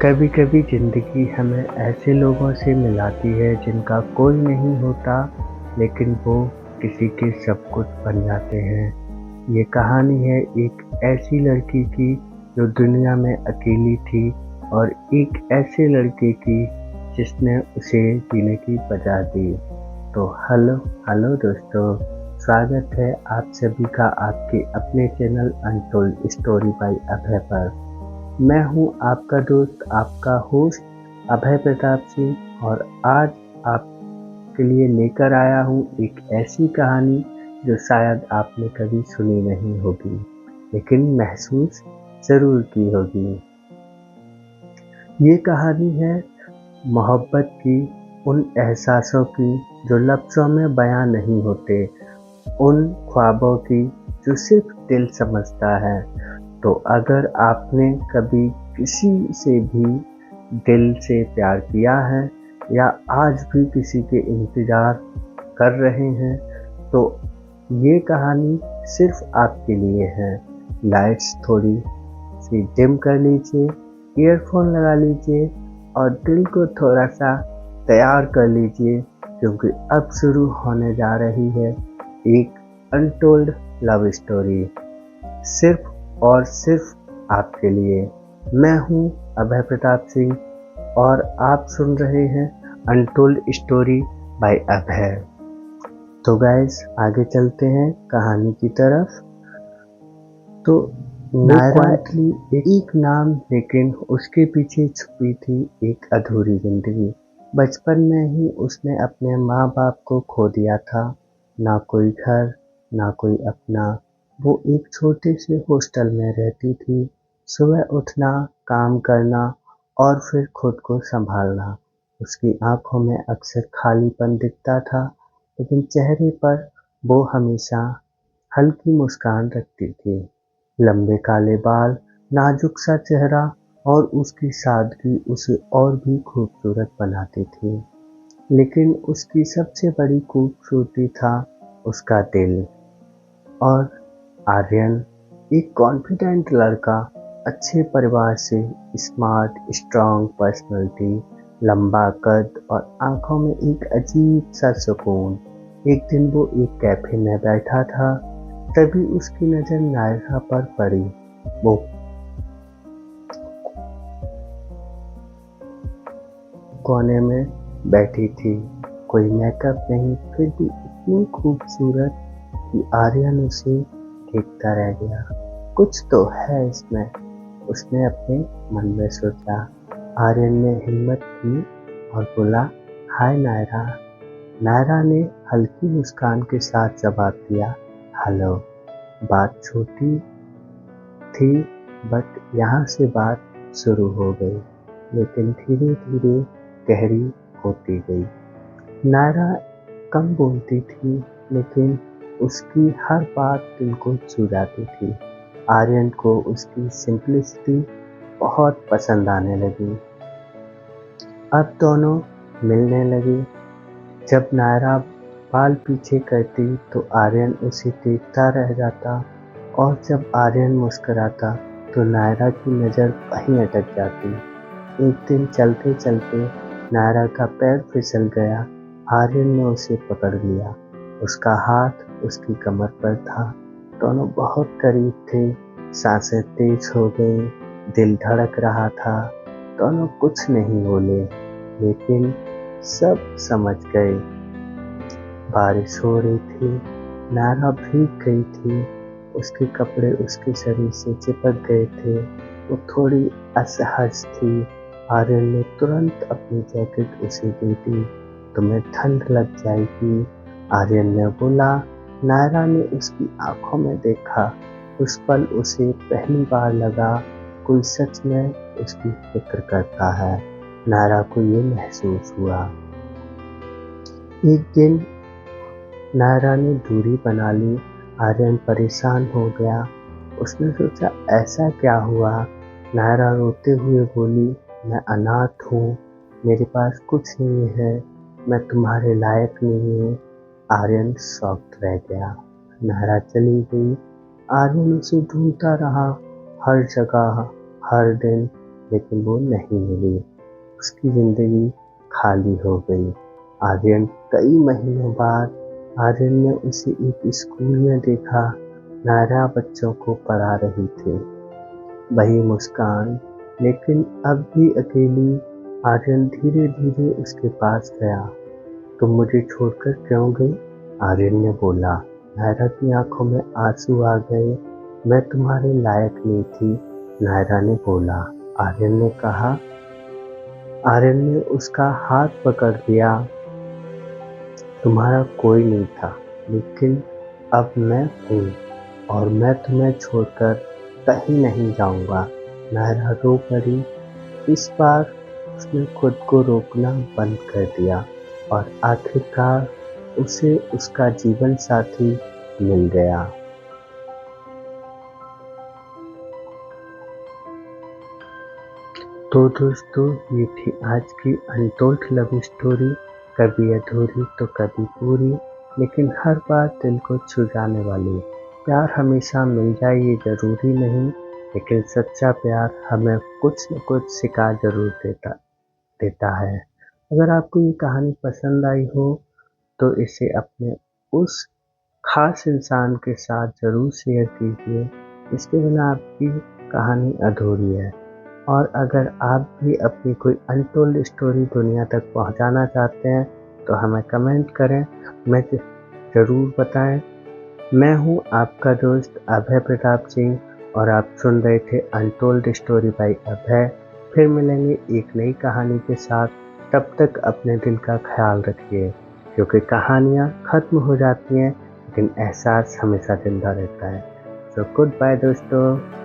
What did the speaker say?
कभी कभी ज़िंदगी हमें ऐसे लोगों से मिलाती है जिनका कोई नहीं होता, लेकिन वो किसी के सब कुछ बन जाते हैं। ये कहानी है एक ऐसी लड़की की जो दुनिया में अकेली थी, और एक ऐसे लड़के की जिसने उसे जीने की वजह दी। तो हेलो हेलो दोस्तों, स्वागत है आप सभी का आपके अपने चैनल अनटोल्ड स्टोरी बाय अभय पर। मैं हूं आपका दोस्त, आपका होस्ट अभय प्रताप सिंह, और आज आपके लिए लेकर आया हूं एक ऐसी कहानी जो शायद आपने कभी सुनी नहीं होगी, लेकिन महसूस ज़रूर की होगी। ये कहानी है मोहब्बत की, उन एहसासों की जो लफ्ज़ों में बयां नहीं होते, उन ख्वाबों की जो सिर्फ दिल समझता है। तो अगर आपने कभी किसी से भी दिल से प्यार किया है या आज भी किसी के इंतज़ार कर रहे हैं, तो ये कहानी सिर्फ आपके लिए है। लाइट्स थोड़ी सी डिम कर लीजिए, ईयरफोन लगा लीजिए और दिल को थोड़ा सा तैयार कर लीजिए, क्योंकि अब शुरू होने जा रही है एक अनटोल्ड लव स्टोरी, सिर्फ और सिर्फ आपके लिए। मैं हूं अभय प्रताप सिंह और आप सुन रहे हैं अनटोल्ड स्टोरी बाय अभय। तो गाइस, आगे चलते हैं कहानी की तरफ। तो नायरा एक नाम, लेकिन उसके पीछे छुपी थी एक अधूरी जिंदगी। बचपन में ही उसने अपने माँ बाप को खो दिया था। ना कोई घर, ना कोई अपना। वो एक छोटे से हॉस्टल में रहती थी। सुबह उठना, काम करना और फिर खुद को संभालना। उसकी आंखों में अक्सर खालीपन दिखता था, लेकिन चेहरे पर वो हमेशा हल्की मुस्कान रखती थी। लंबे काले बाल, नाजुक सा चेहरा और उसकी सादगी उसे और भी खूबसूरत बनाती थी। लेकिन उसकी सबसे बड़ी खूबसूरती था उसका दिल। और आर्यन, एक कॉन्फिडेंट लड़का, अच्छे परिवार से, स्मार्ट स्ट्रांग पर्सनालिटी, लंबा कद और आंखों में एक अजीब सा सुकून। एक दिन वो एक कैफे में बैठा था, तभी उसकी नज़र नायरा पर पड़ी। वो कोने में बैठी थी, कोई मेकअप नहीं, फिर भी इतनी खूबसूरत कि आर्यन उसे देखता रह गया। कुछ तो है इसमें, उसने अपने मन में सोचा। आर्यन ने हिम्मत की और बोला, हाय नायरा। नायरा ने हल्की मुस्कान के साथ जवाब दिया, हेलो। बात छोटी थी, बट यहाँ से बात शुरू हो गई, लेकिन धीरे धीरे गहरी होती गई। नायरा कम बोलती थी, लेकिन उसकी हर बात दिल को छू जाती थी। आर्यन को उसकी सिंपलिसिटी बहुत पसंद आने लगी। अब दोनों मिलने लगे। जब नायरा बाल पीछे करती तो आर्यन उसे देखता रह जाता, और जब आर्यन मुस्कुराता तो नायरा की नज़र वहीं अटक जाती। एक दिन चलते चलते नायरा का पैर फिसल गया। आर्यन ने उसे पकड़ लिया। उसका हाथ उसकी कमर पर था। दोनों बहुत करीब थे। सांसें तेज हो गई, दिल धड़क रहा था। दोनों कुछ नहीं बोले, लेकिन सब समझ गए। बारिश हो रही थी, नायरा भीग गई थी, उसके कपड़े उसके शरीर से चिपक गए थे। वो थोड़ी असहज थी। आर्यन ने तुरंत अपनी जैकेट उसे दे दी। तुम्हें ठंड लग जाएगी, आर्यन ने बोला। नायरा ने उसकी आंखों में देखा। उस पल उसे पहली बार लगा कोई सच में उसकी फिक्र करता है। नायरा को ये महसूस हुआ। एक दिन नायरा ने दूरी बना ली। आर्यन परेशान हो गया। उसने सोचा, ऐसा क्या हुआ। नायरा रोते हुए बोली, मैं अनाथ हूँ, मेरे पास कुछ नहीं है, मैं तुम्हारे लायक नहीं हूँ। आर्यन शॉक्ड रह गया। नायरा चली गई। आर्यन उसे ढूंढता रहा, हर जगह, हर दिन, लेकिन वो नहीं मिली। उसकी ज़िंदगी खाली हो गई। आर्यन कई महीनों बाद आर्यन ने उसे एक स्कूल में देखा। नायरा बच्चों को पढ़ा रही थी। वही मुस्कान, लेकिन अब भी अकेली। आर्यन धीरे धीरे उसके पास गया। तुम मुझे छोड़कर क्यों गई? आर्यन ने बोला। नायरा की आंखों में आंसू आ गए। मैं तुम्हारे लायक नहीं थी, नायरा ने बोला। आर्यन ने कहा। आर्यन ने उसका हाथ पकड़ लिया। तुम्हारा कोई नहीं था, लेकिन अब मैं हूँ और मैं तुम्हें छोड़कर कहीं नहीं जाऊंगा। नायरा रो पड़ी। इस बार उसने खुद को रोकना बंद कर दिया और आखिरकार उसे उसका जीवन साथी मिल गया। तो दोस्तों, ये थी आज की अनटोल्ड लव स्टोरी। कभी अधूरी तो कभी पूरी, लेकिन हर बार दिल को छू जाने वाली। प्यार हमेशा मिल जाए ये ज़रूरी नहीं, लेकिन सच्चा प्यार हमें कुछ न कुछ सिखा ज़रूर देता है। अगर आपको ये कहानी पसंद आई हो तो इसे अपने उस खास इंसान के साथ ज़रूर शेयर कीजिए। इसके बिना आपकी कहानी अधूरी है। और अगर आप भी अपनी कोई अनटोल्ड स्टोरी दुनिया तक पहुंचाना चाहते हैं तो हमें कमेंट करें, मैं ज़रूर बताएं। मैं हूं आपका दोस्त अभय प्रताप सिंह और आप सुन रहे थे अनटोल्ड स्टोरी बाय अभय। फिर मिलेंगे एक नई कहानी के साथ। तब तक अपने दिल का ख्याल रखिए, क्योंकि कहानियाँ खत्म हो जाती हैं लेकिन एहसास हमेशा जिंदा रहता है। तो गुड बाय दोस्तों।